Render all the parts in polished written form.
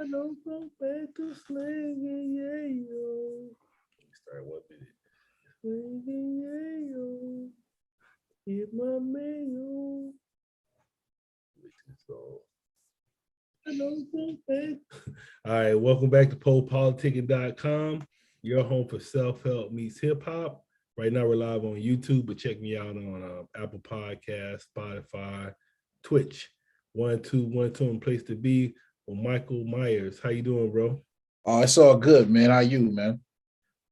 I don't go back to slinging, yeah, yo. Start 1 minute. Slinging, yeah, yo. Hit my mail. I don't go back. All right, welcome back to PoPolitickin.com, your home for self-help meets hip-hop. Right now, we're live on YouTube, but check me out on Apple Podcasts, Spotify, Twitch. 1-2-1-2 place to be with Mykill Miers. How you doing, bro? Oh, it's all good, man. How you, man?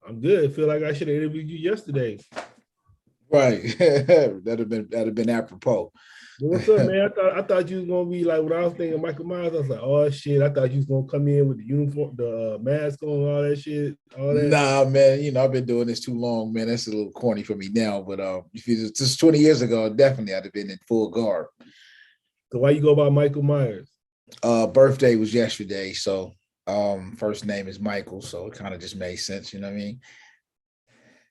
I'm good. I feel like I should have interviewed you yesterday. Right. that'd have been apropos. What's up, man? I thought you was gonna be like when I was thinking Mykill Miers. I was like, oh shit! I thought you was gonna come in with the uniform, the mask on, all that shit, all that. Nah, man. I've been doing this too long, man. That's a little corny for me now. But if it was just 20 years ago, definitely I'd have been in full garb. So why you go by Mykill Miers? Birthday was yesterday, so first name is Mykill, so it kind of just made sense. You know what I mean?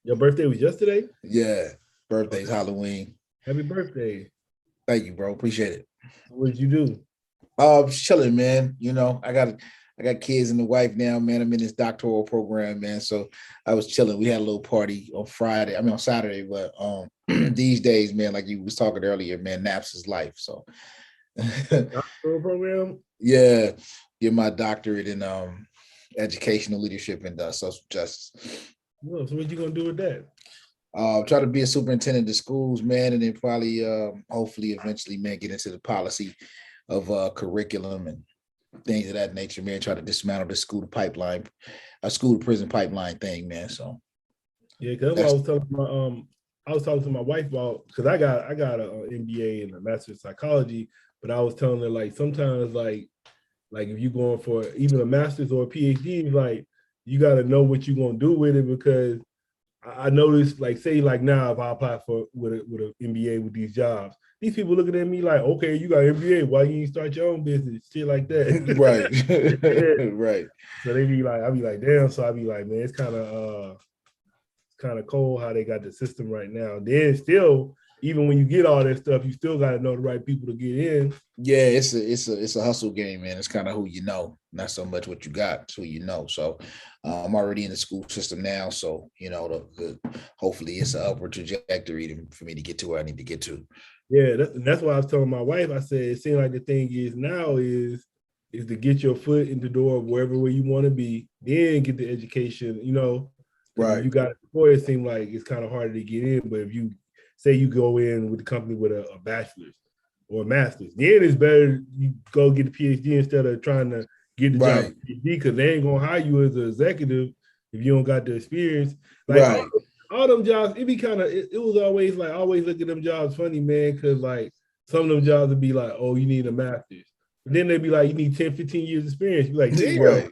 Your birthday was yesterday? Yeah, birthday's Halloween. Happy birthday! Thank you, bro. Appreciate it. What did you do? Just chilling, man. I got kids and a wife now, man. I'm in this doctoral program, man. So I was chilling. We had a little party on Saturday, but these days, man, like you was talking earlier, man, naps is life. So doctoral program? Yeah, get my doctorate in educational leadership and social justice. Well, so what you gonna do with that? Try to be a superintendent of schools, man, and then probably hopefully eventually, man, get into the policy of curriculum and things of that nature, man. Try to dismantle the school to prison pipeline thing, man. So yeah, because that's what I was talking to my wife about, because I got an MBA and a master's in psychology, but I was telling her like sometimes like if you're going for even a master's or a PhD, like you got to know what you're gonna do with it, because I noticed, like, say, like now, if I apply with an MBA with these jobs, these people looking at me like, okay, you got an MBA, why you ain't start your own business? Shit like that. Right. Right. So they be like, I be like, damn. So I be like, man, it's kind of cold how they got the system right now. Then still, even when you get all that stuff, you still got to know the right people to get in. Yeah, it's a hustle game, man. It's kind of who you know, not so much what you got, it's who you know. So I'm already in the school system now, so hopefully it's an upward trajectory for me to get to where I need to get to. Yeah, that's why I was telling my wife. I said it seems like the thing is now is to get your foot in the door of wherever where you want to be, then get the education. Right? You got before it seemed like it's kind of harder to get in, but if you say you go in with the company with a bachelor's or a master's, then it's better you go get a PhD instead of trying to get the job PhD, because they ain't gonna hire you as an executive if you don't got the experience. Like all them jobs, it be kind of it was always like always look at them jobs funny, man, because like some of them jobs would be like, oh, you need a master's. But then they'd be like, you need 10, 15 years experience. You're like, damn. Right.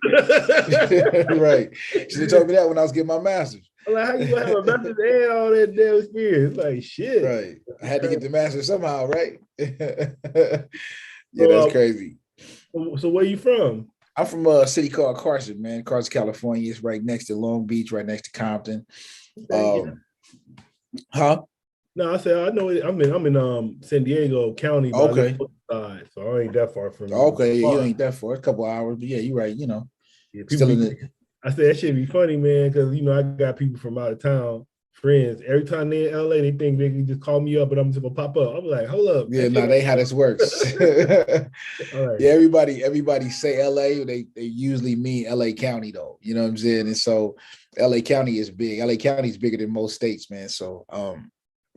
Right. She told me that when I was getting my master's. Like, how you gonna have a master's and all that damn experience? Like, shit. Right. I had to get the master's somehow, right? Yeah, that's crazy. So where you from? I'm from a city called Carson, man. Carson, California. It's right next to Long Beach, right next to Compton. Huh? No, I said I know it. I'm in San Diego County. Okay. So I ain't that far from. Okay, you ain't that far. It's a couple hours, but yeah, you're right. Yeah, still in it. I said that should be funny, man, because I got people from out of town, friends. Every time they're in LA, they think they can just call me up and I'm just gonna pop up. I'm like, hold up. Yeah, no, they how this works. Right. Yeah, everybody say LA, they usually mean LA County though. You know what I'm saying? And so LA County is big. LA County is bigger than most states, man. So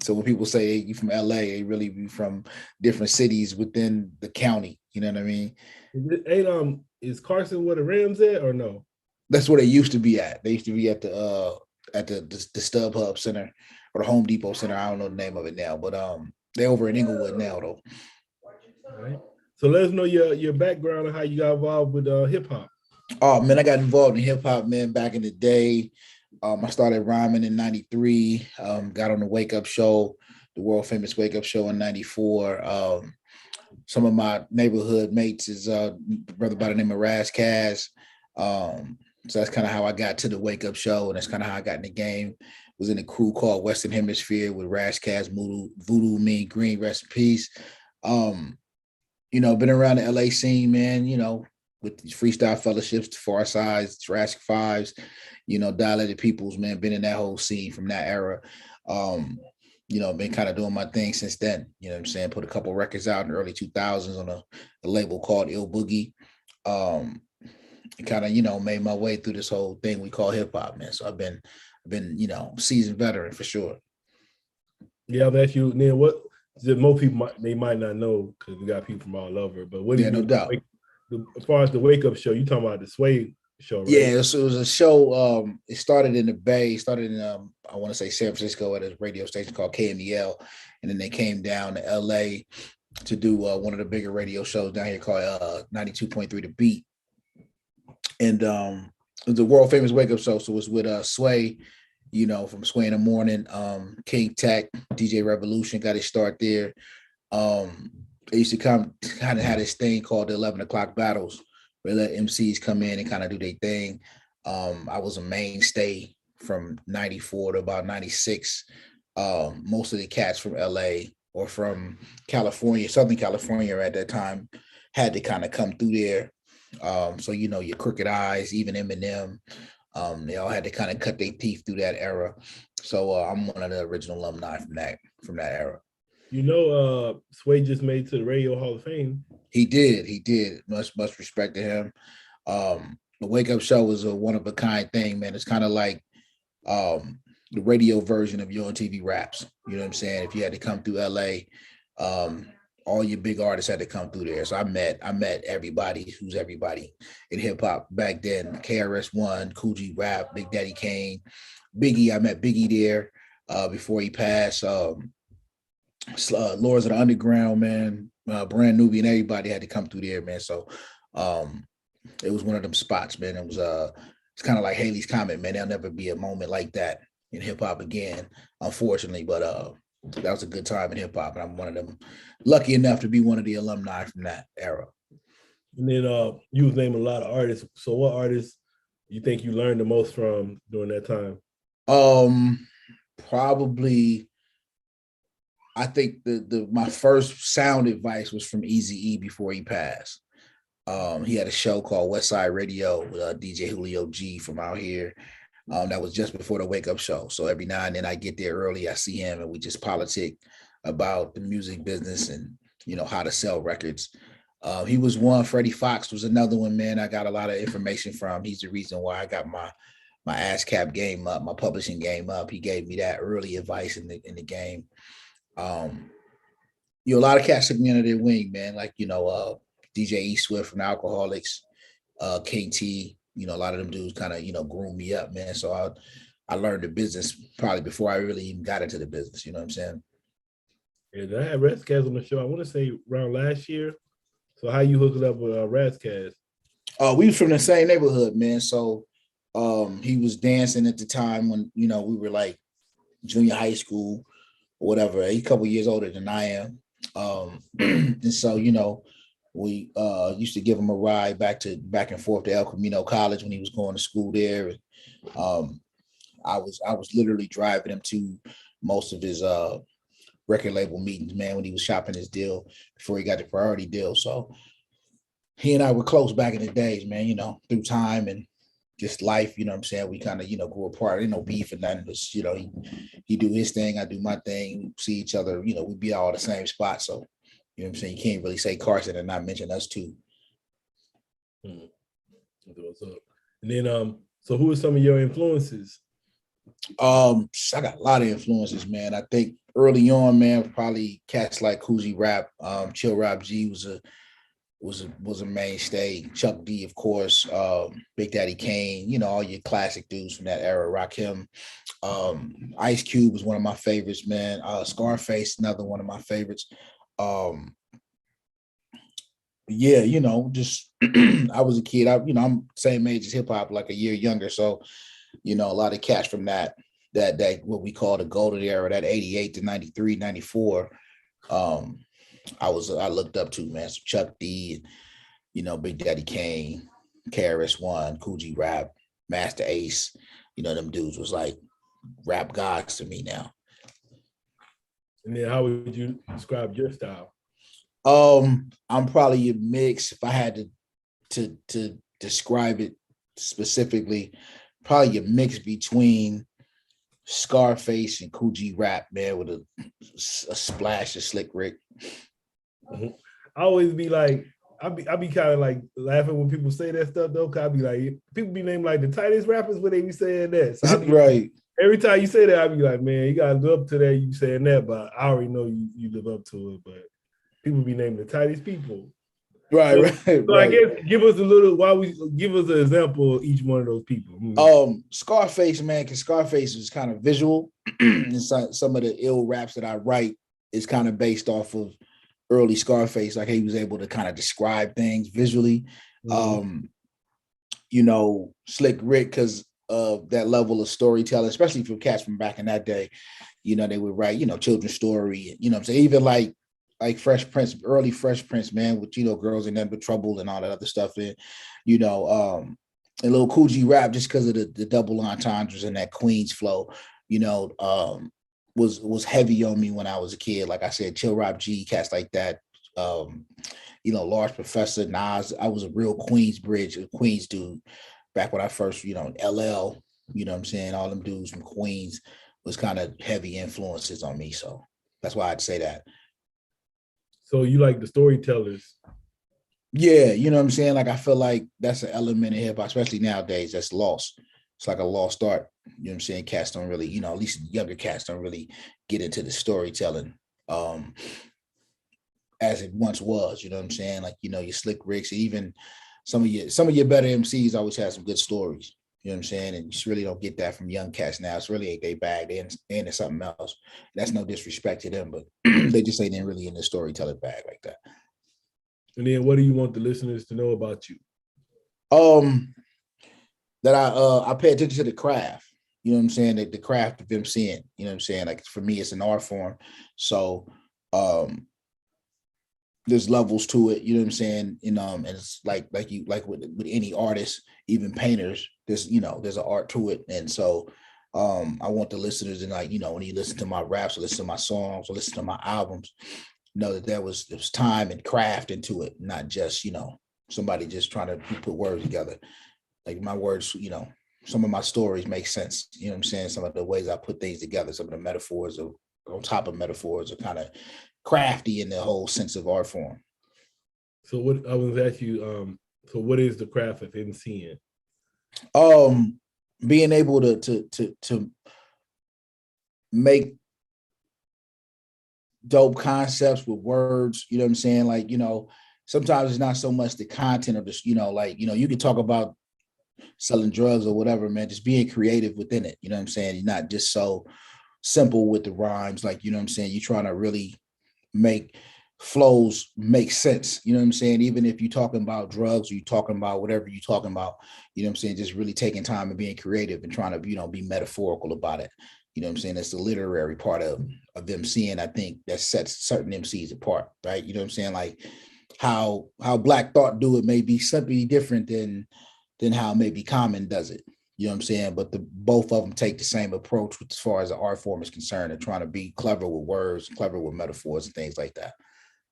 so when people say you from LA, they really be from different cities within the county. You know what I mean? Is Carson where the Rams at or no? That's where they used to be at. They used to be at the StubHub Center or the Home Depot Center. I don't know the name of it now, but they're over in Inglewood now though. All right. So let us know your background and how you got involved with hip hop. Oh man, I got involved in hip hop, man, back in the day. I started rhyming in '93. Got on the Wake Up Show, the world famous Wake Up Show in '94. Some of my neighborhood mates is a brother by the name of Ras Kaz. So that's kind of how I got to the Wake Up Show, and that's kind of how I got in the game. Was in a crew called Western Hemisphere with Ras Kaz, Voodoo, Mean Green, rest in peace. Been around the LA scene, man. with these freestyle fellowships, the Far Sides, Jurassic Fives, Dilated Peoples, man, been in that whole scene from that era. Been kind of doing my thing since then. You know what I'm saying? Put a couple records out in the early 2000s on a label called Ill Boogie. Kind of, made my way through this whole thing we call hip hop, man. So I've been, seasoned veteran for sure. Yeah, I've asked you, then what most people might not know because we got people from all over, but what do you no doubt. As far as the Wake Up Show, you talking about the Sway show, right? Yeah, it was a show. It started in the Bay, started in I want to say San Francisco at a radio station called KMEL, and then they came down to LA to do one of the bigger radio shows down here called 92.3 The Beat. And it was a world famous Wake Up Show. So it was with Sway, from Sway in the Morning, King Tech, DJ Revolution got his start there. They used to kind of had this thing called the 11 o'clock battles, where let MCs come in and kind of do their thing. I was a mainstay from 94 to about 96. Most of the cats from LA or from California, Southern California at that time, had to kind of come through there. So, your Crooked Eyes, even Eminem, they all had to kind of cut their teeth through that era. So I'm one of the original alumni from that era. Sway just made to the Radio Hall of Fame. He did. Much respect to him. The Wake Up Show was a one of a kind thing, man. It's kind of like the radio version of Yo MTV Raps. You know what I'm saying? If you had to come through LA, all your big artists had to come through there. So I met everybody who's everybody in hip hop back then. KRS-One, Kool G Rap, Big Daddy Kane, Biggie. I met Biggie there before he passed. Lords of the Underground, man, Brand Nubian, everybody had to come through there, man. So it was one of them spots, man. It was it's kind of like Haley's comment, man. There'll never be a moment like that in hip hop again, unfortunately. But that was a good time in hip hop, and I'm one of them lucky enough to be one of the alumni from that era. And then you was naming a lot of artists. So what artists you think you learned the most from during that time? Probably, I think my first sound advice was from Eazy-E before he passed. He had a show called West Side Radio with DJ Julio G from out here. That was just before the Wake Up Show. So every now and then I get there early, I see him, and we just politic about the music business and, how to sell records. He was one. Freddie Fox was another one, man. I got a lot of information from. He's the reason why I got my ASCAP game up, my publishing game up. He gave me that early advice in the game. A lot of cats took me under their wing, man. Like, DJ E Swift from Alcoholics, King T, a lot of them dudes kind of, groomed me up, man. So I learned the business probably before I really even got into the business. You know what I'm saying? Yeah, I had Razzcast on the show, I want to say around last year. So how you hooked up with Razzcast? We was from the same neighborhood, man. So he was dancing at the time when, we were like junior high school or whatever. He's a couple years older than I am. And so, we used to give him a ride back and forth to El Camino College when he was going to school there. And I was literally driving him to most of his record label meetings, man, when he was shopping his deal before he got the priority deal. So he and I were close back in the days, man, through time and just life, you know what I'm saying? We kind of, grew apart, no beef and nothing. But, he do his thing, I do my thing, see each other, we'd be all the same spot. So, you know what I'm saying? You can't really say Carson and not mention us too. What's up? And then, so who are some of your influences? I got a lot of influences, man. I think early on, man, probably cats like Kool G Rap, Chill Rap G was a mainstay. Chuck D, of course, Big Daddy Kane, all your classic dudes from that era, Rakim. Ice Cube was one of my favorites, man. Scarface, another one of my favorites. Yeah, just I was a kid. I'm same age as hip hop, like a year younger. So, a lot of cats from that what we call the golden era, that 88 to 93, 94. I looked up to, man. So Chuck D, Big Daddy Kane, KRS-One, Kool G Rap, Master Ace. Them dudes was like rap gods to me now. And then how would you describe your style? I'm probably a mix. If I had to to describe it specifically, probably a mix between Scarface and Coogee Rap, man, with a splash of Slick Rick. I always be like, I be kind of like laughing when people say that stuff though. Cause I be like, people be named like the tightest rappers when they be saying that. So Right. Every time you say that, I be like, man, you gotta live up to that. You saying that, but I already know you live up to it. But people be named the tightest people. Right, so right. I guess give us an example of each one of those people. Scarface, man, because Scarface is kind of visual. And some of the ill raps that I write is kind of based off of early Scarface. Like he was able to kind of describe things visually. You know, Slick Rick, because of that level of storytelling, especially for cats from back in that day. You know, they would write, you know, children's story, you know what I'm saying? Even like Fresh Prince, early Fresh Prince, man, with, you know, Girls and Nothing But Trouble and all that other stuff. And, you know, a little Coogee Rap, just because of the double entendres and that Queens flow, you know, was heavy on me when I was a kid. Like I said, Chill Rob G, cats like that. You know, Large Professor, Nas. I was a real Queens dude back when I first, you know, LL, you know what I'm saying? All them dudes from Queens was kind of heavy influences on me. So that's why I'd say that. So you like the storytellers? Yeah, you know what I'm saying? Like I feel like that's an element of hip hop, especially nowadays, that's lost. It's like a lost art. You know what I'm saying? Cats don't really, you know, at least younger cats don't really get into the storytelling as it once was. You know what I'm saying? Like, you know, your Slick Ricks, even some of your better MCs always have some good stories. You know what I'm saying? And you just really don't get that from young cats now. It's really ain't they bag. They into something else. That's no disrespect to them, but they just ain't really in the storytelling bag like that. And then what do you want the listeners to know about you? That I pay attention to the craft. You know what I'm saying? The craft of emceeing. You know what I'm saying? Like for me, it's an art form. So there's levels to it, you know what I'm saying? And it's like with any artist, even painters, there's an art to it. And so I want the listeners to, like, you know, when you listen to my raps or listen to my songs or listen to my albums, know that there was time and craft into it, not just, you know, somebody just trying to put words together. Like my words, you know, some of my stories make sense. You know what I'm saying? Some of the ways I put things together, some of the metaphors are on top of metaphors are kind of crafty in the whole sense of art form. So what I was asking you, so what is the craft of emceeing? Being able to make dope concepts with words, you know what I'm saying? Like, you know, sometimes it's not so much the content of this, you know, like, you know, you can talk about selling drugs or whatever, man, just being creative within it. You know what I'm saying? You're not just so simple with the rhymes, like, you know what I'm saying? You're trying to really make flows make sense. You know what I'm saying? Even if you're talking about drugs or you're talking about whatever you're talking about, you know what I'm saying? Just really taking time and being creative and trying to, you know, be metaphorical about it. You know what I'm saying? That's the literary part of them seeing, I think, that sets certain MCs apart, right? You know what I'm saying? Like how Black Thought do it may be something different than how maybe Common does it. You know what I'm saying? But both of them take the same approach as far as the art form is concerned and trying to be clever with words, clever with metaphors and things like that.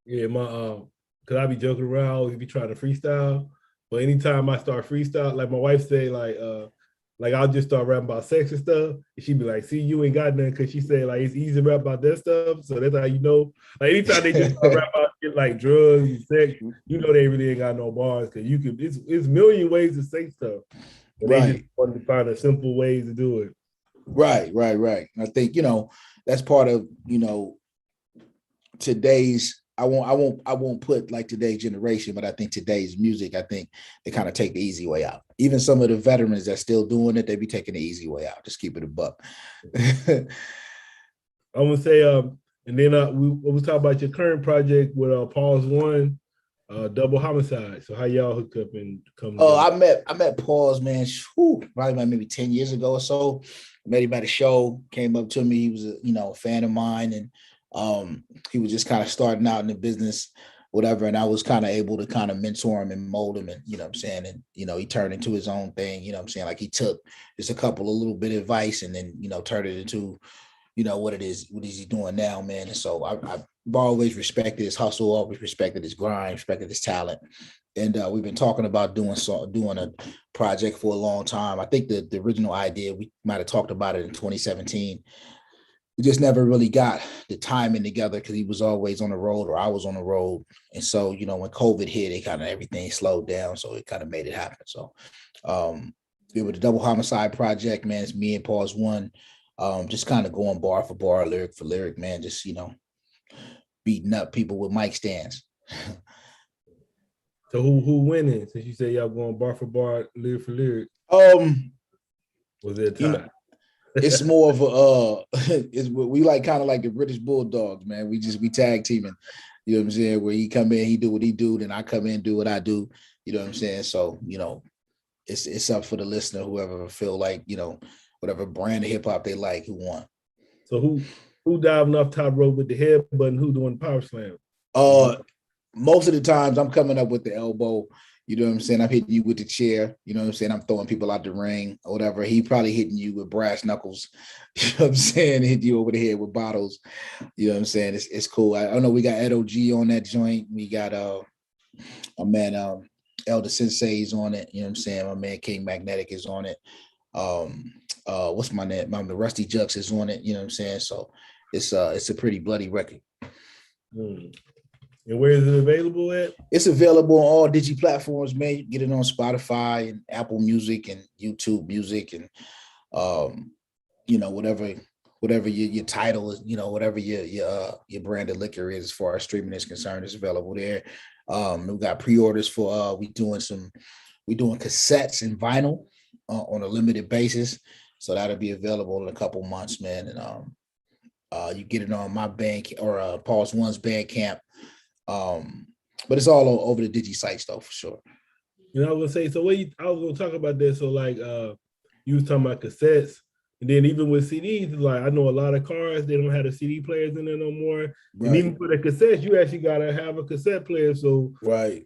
Yeah, because I be joking around, I always be trying to freestyle. But anytime I start freestyle, like my wife say, like I'll just start rapping about sex and stuff. And she'd be like, see, you ain't got nothing, because she said like it's easy to rap about that stuff. So that's how you know. Like anytime they just rap about shit like drugs and sex, you know they really ain't got no bars, because it's million ways to say stuff. But right. They just want to find a simple ways to do it. Right. I think, you know, that's part of, you know, today's, I won't put like today's generation, but I think today's music, I think they kind of take the easy way out. Even some of the veterans that's still doing it, they be taking the easy way out. Just keep it a buck. I'm gonna say, and then we was talking about your current project with Pause One, Double Homicide. So how y'all hook up and come? Oh, I met Pause, man. Probably about maybe 10 years ago or so. I met him at a show. Came up to me. He was a fan of mine, and he was just kind of starting out in the business, whatever. And I was kind of able to kind of mentor him and mold him, and, you know what I'm saying? And, you know, he turned into his own thing, you know what I'm saying? Like he took just a couple of little bit of advice and then, you know, turned it into, you know, what is he doing now, man? And so I've always respected his hustle, always respected his grind, respected his talent. And we've been talking about doing a project for a long time. I think the original idea, we might have talked about it in 2017. We just never really got the timing together because he was always on the road or I was on the road. And so, you know, when COVID hit, it kind of everything slowed down. So it kind of made it happen. So it was the Double Homicide project, man. It's me and Pause One, just kind of going bar for bar, lyric for lyric, man. Just, you know, beating up people with mic stands. So who winning? Since you say y'all going bar for bar, lyric for lyric. Was it a tie? You know, it's more of a we like kind of like the British Bulldogs, man. We tag teaming. You know what I'm saying? Where he come in, he do what he do, then I come in, do what I do. You know what I'm saying? So, you know, it's up for the listener, whoever feel like, you know, whatever brand of hip hop they like, who won. So who diving off top rope with the headbutt and who doing power slam? Most of the times I'm coming up with the elbow. You know what I'm saying? I'm hitting you with the chair. You know what I'm saying? I'm throwing people out the ring or whatever. He probably hitting you with brass knuckles. You know what I'm saying? Hit you over the head with bottles. You know what I'm saying? It's cool. I know we got Ed OG on that joint. We got a man Elder Sensei's on it. You know what I'm saying? My man King Magnetic is on it. What's my name? The Rusty Jux is on it. You know what I'm saying? So it's a pretty bloody record. And where is it available at? It's available on all digi platforms, man. You get it on Spotify and Apple Music and YouTube Music and you know, whatever your title is, you know, whatever your brand of liquor is as far as streaming is concerned, is available there. We got pre-orders for we doing cassettes and vinyl on a limited basis. So that'll be available in a couple months, man. And you get it on my bank or Pause One's Bandcamp. But it's all over the digi sites though, for sure. You know, I was gonna say, so I was gonna talk about that. So like you was talking about cassettes, and then even with CDs, like I know a lot of cars, they don't have the CD players in there no more. Right. And even for the cassettes, you actually gotta have a cassette player. So right,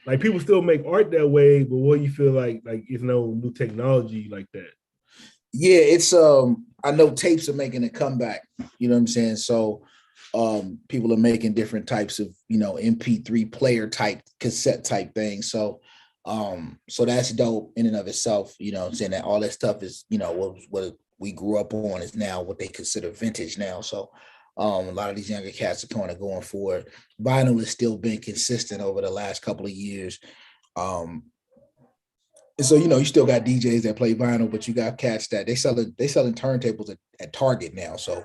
like people still make art that way, but what you feel like it's no new technology like that? Yeah, it's I know tapes are making a comeback, you know what I'm saying? So people are making different types of, you know, MP3 player type, cassette type things. So that's dope in and of itself, you know what I'm saying? That all that stuff is, you know, what we grew up on is now what they consider vintage now. So a lot of these younger cats are kind of going for it. Vinyl has still been consistent over the last couple of years. And so, you know, you still got DJs that play vinyl, but you got cats that they selling turntables at Target now. So,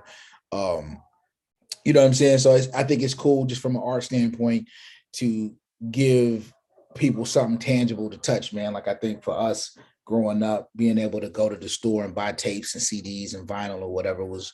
you know what I'm saying? So I think it's cool just from an art standpoint to give people something tangible to touch, man. Like I think for us growing up, being able to go to the store and buy tapes and CDs and vinyl or whatever was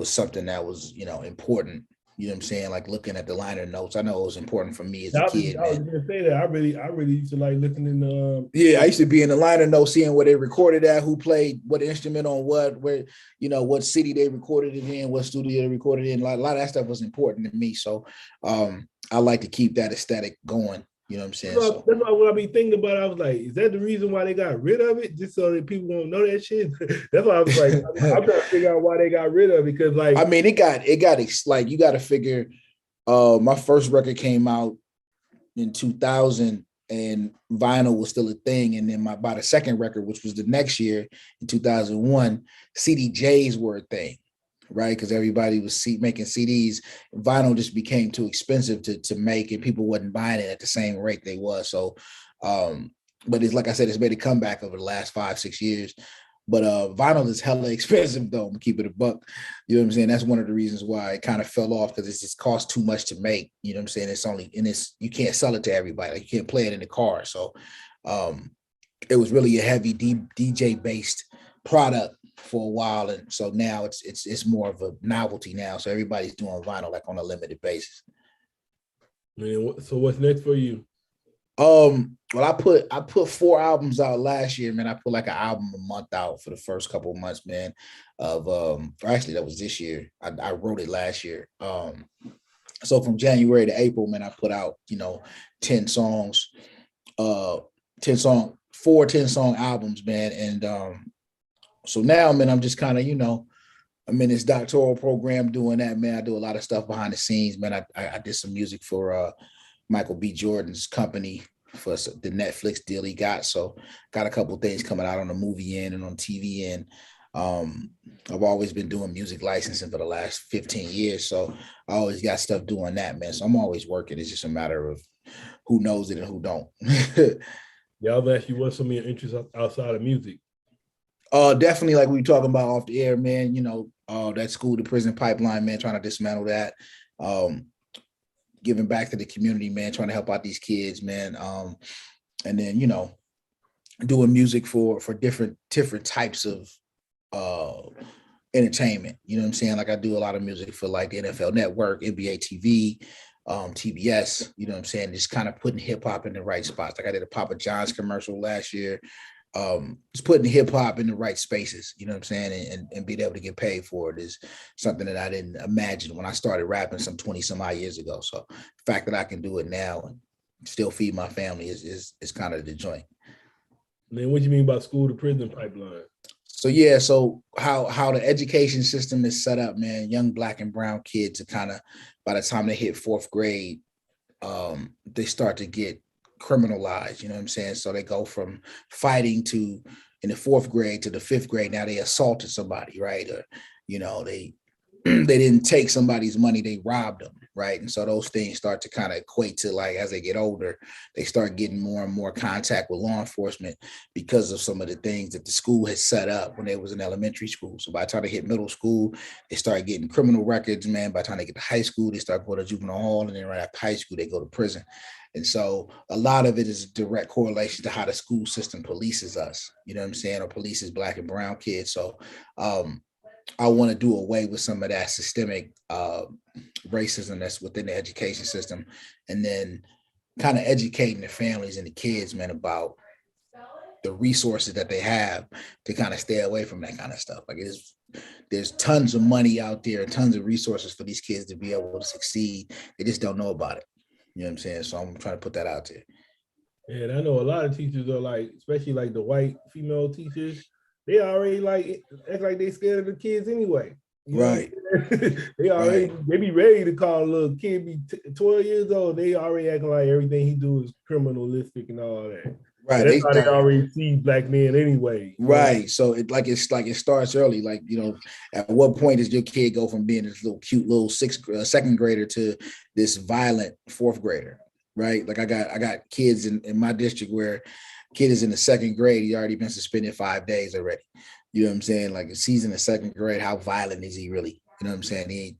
something that was, you know, important. You know what I'm saying? Like looking at the liner notes. I know it was important for me as a kid. I was gonna say that. I really used to like listening. Yeah, I used to be in the liner notes, seeing where they recorded at, who played what instrument on what, where, you know, what city they recorded it in, what studio they recorded it in. A lot of that stuff was important to me. So I like to keep that aesthetic going. You know what I'm saying? So that's why when I be thinking about it, I was like, is that the reason why they got rid of it? Just so that people won't know that shit? That's why I was like, I'm trying to figure out why they got rid of it, because like I mean, it got like you got to figure. My first record came out in 2000 and vinyl was still a thing. And then by the second record, which was the next year in 2001, CDJs were a thing, right? Because everybody was making CDs. Vinyl just became too expensive to make, and people wasn't buying it at the same rate they was. So, but it's like I said, it's made a comeback over the last 5-6 years. But vinyl is hella expensive though. I'm keep it a buck. You know what I'm saying? That's one of the reasons why it kind of fell off, because it just costs too much to make. You know what I'm saying? It's only, and you can't sell it to everybody. Like you can't play it in the car. So it was really a heavy DJ based product for a while, and so now it's more of a novelty now. So everybody's doing vinyl like on a limited basis. Man, so what's next for you? Well, I put 4 albums out last year, man. I put like an album a month out for the first couple of months, man. Actually, that was this year. I wrote it last year. So from January to April, man, I put out 10 songs, 4 10-song albums, man. And so now, man, I'm just kind of I'm in this doctoral program doing that, man. I do a lot of stuff behind the scenes, man. I did some music for Michael B. Jordan's company for the Netflix deal he got. So got a couple things coming out on the movie end and on TV end. I've always been doing music licensing for the last 15 years. So I always got stuff doing that, man. So I'm always working. It's just a matter of who knows it and who don't. Yeah, I'll ask you what's some of your interests outside of music. Definitely, like we were talking about off the air, man, that school to prison pipeline, man, trying to dismantle that. Giving back to the community, man, trying to help out these kids, man. And then, doing music for different types of entertainment. You know what I'm saying? Like I do a lot of music for like the NFL Network, NBA TV, TBS, you know what I'm saying? Just kind of putting hip hop in the right spots. Like I did a Papa John's commercial last year. Just putting hip hop in the right spaces, you know what I'm saying? And being able to get paid for it is something that I didn't imagine when I started rapping some 20 some odd years ago. So the fact that I can do it now and still feed my family is kind of the joint. Man, what do you mean by school to prison pipeline? So yeah, so how the education system is set up, man, young Black and brown kids are kind of, by the time they hit fourth grade, they start to get criminalized, you know what I'm saying? So they go from fighting to, in the fourth grade to the fifth grade, now they assaulted somebody, right? Or, they didn't take somebody's money, they robbed them, right? And so those things start to kind of equate to, like, as they get older, they start getting more and more contact with law enforcement because of some of the things that the school has set up when they was in elementary school. So by the time they hit middle school, they start getting criminal records, man. By the time they get to high school, they start going to juvenile hall, and then right after high school, they go to prison. And so a lot of it is a direct correlation to how the school system polices us, you know what I'm saying, or polices Black and brown kids. So I want to do away with some of that systemic racism that's within the education system, and then kind of educating the families and the kids, man, about the resources that they have to kind of stay away from that kind of stuff. Like there's tons of money out there, tons of resources for these kids to be able to succeed. They just don't know about it. You know what I'm saying? So I'm trying to put that out there. And I know a lot of teachers are like, especially like the white female teachers, they already like act like they scared of the kids anyway. Right. They already they be ready to call a little kid be 12 years old. They already acting like everything he do is criminalistic and all that. Right. That's how they already see Black men anyway. Right. So it starts early. Like, at what point does your kid go from being this little cute little second grader to this violent fourth grader? Right. Like I got kids in my district where kid is in the second grade. He already been suspended 5 days already. You know what I'm saying? Like if he's in the second grade, how violent is he really? You know what I'm saying? He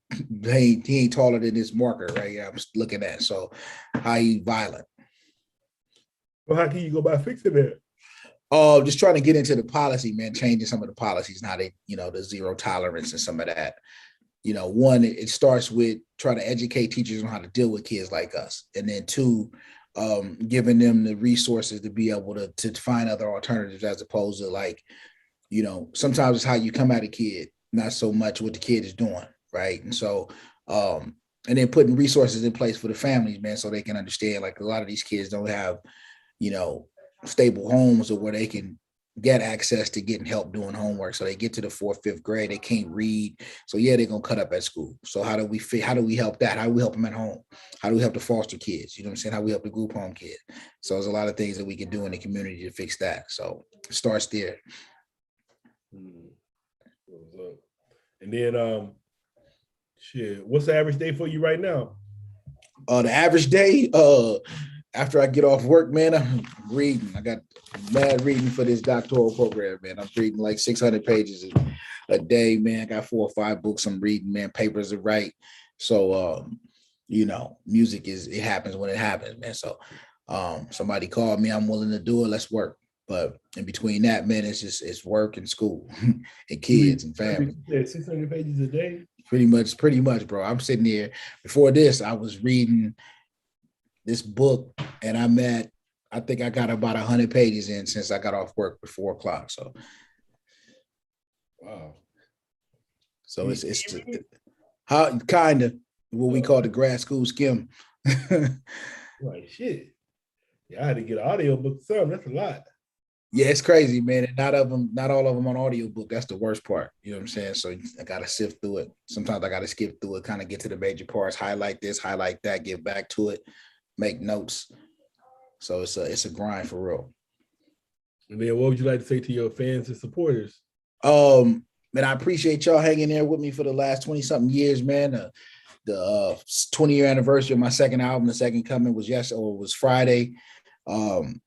ain't taller than this marker, right? I'm looking at. So how he violent. Well, how can you go about fixing that? Just trying to get into the policy, man, changing some of the policies and how they, the zero tolerance and some of that. One, it starts with trying to educate teachers on how to deal with kids like us. And then two, giving them the resources to be able to find other alternatives, as opposed to like, sometimes it's how you come at a kid, not so much what the kid is doing, right? And so, and then putting resources in place for the families, man, so they can understand, like a lot of these kids don't have, stable homes or where they can get access to getting help doing homework. So they get to the fourth, fifth grade, they can't read. So yeah, they're gonna cut up at school. So how do we help that? How do we help them at home? How do we help the foster kids? You know what I'm saying? How we help the group home kid? So there's a lot of things that we can do in the community to fix that. So it starts there. And then what's the average day for you right now? The average day, after I get off work, man, I'm reading. I got mad reading for this doctoral program, man. I'm reading like 600 pages a day, man. I got 4 or 5 books I'm reading, man, papers to write. So, music it happens when it happens, man. So somebody called me, I'm willing to do it, let's work. But in between that, man, it's work and school and kids and family. 600 pages a day? Pretty much, bro. I'm sitting here. Before this, I was reading this book, and I think I got about 100 pages in since I got off work at 4 o'clock. So, wow. So it's how kind of what we call the grad school skim. Like shit. Yeah, I had to get an audio book or something. That's a lot. Yeah, it's crazy, man. And not all of them on audiobook. That's the worst part. You know what I'm saying? So I gotta sift through it. Sometimes I gotta skip through it, kind of get to the major parts, highlight this, highlight that, get back to it, make notes. So it's a grind for real. And then what would you like to say to your fans and supporters? Man, I appreciate y'all hanging there with me for the last 20-something years, man. The 20-year anniversary of my second album, The Second Coming, was Friday. That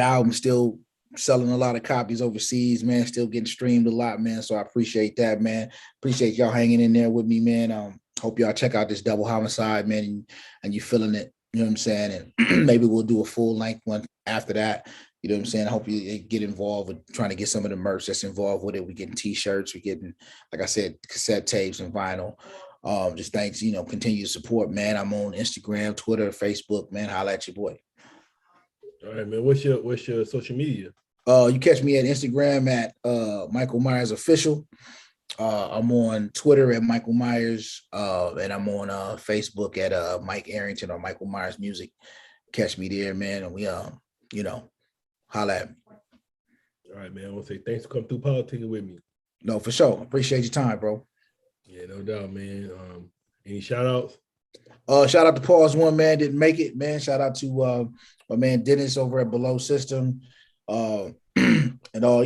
album still selling a lot of copies overseas, man. Still getting streamed a lot, man. So I appreciate that, man. Appreciate y'all hanging in there with me, man. Hope y'all check out this Double Homicide, man, and you feeling it. You know what I'm saying? And maybe we'll do a full length one after that. You know what I'm saying? I hope you get involved with trying to get some of the merch that's involved with it. We're getting t-shirts, we're getting, like I said, cassette tapes and vinyl. Just thanks, continue to support, man. I'm on Instagram, Twitter, Facebook, man. Holla at your boy. All right, man. What's your social media? You catch me at Instagram at Mykill Miers Official. I'm on Twitter at Mykill Miers, and I'm on Facebook at Mike Arrington or Mykill Miers Music. Catch me there, man. And we holla at me. All right, man. I want to say thanks for coming through politicking with me. No, for sure. Appreciate your time, bro. Yeah, no doubt, man. Any shout outs? Shout out to Pause One, man. Didn't make it, man. Shout out to my man Dennis over at Below System. And all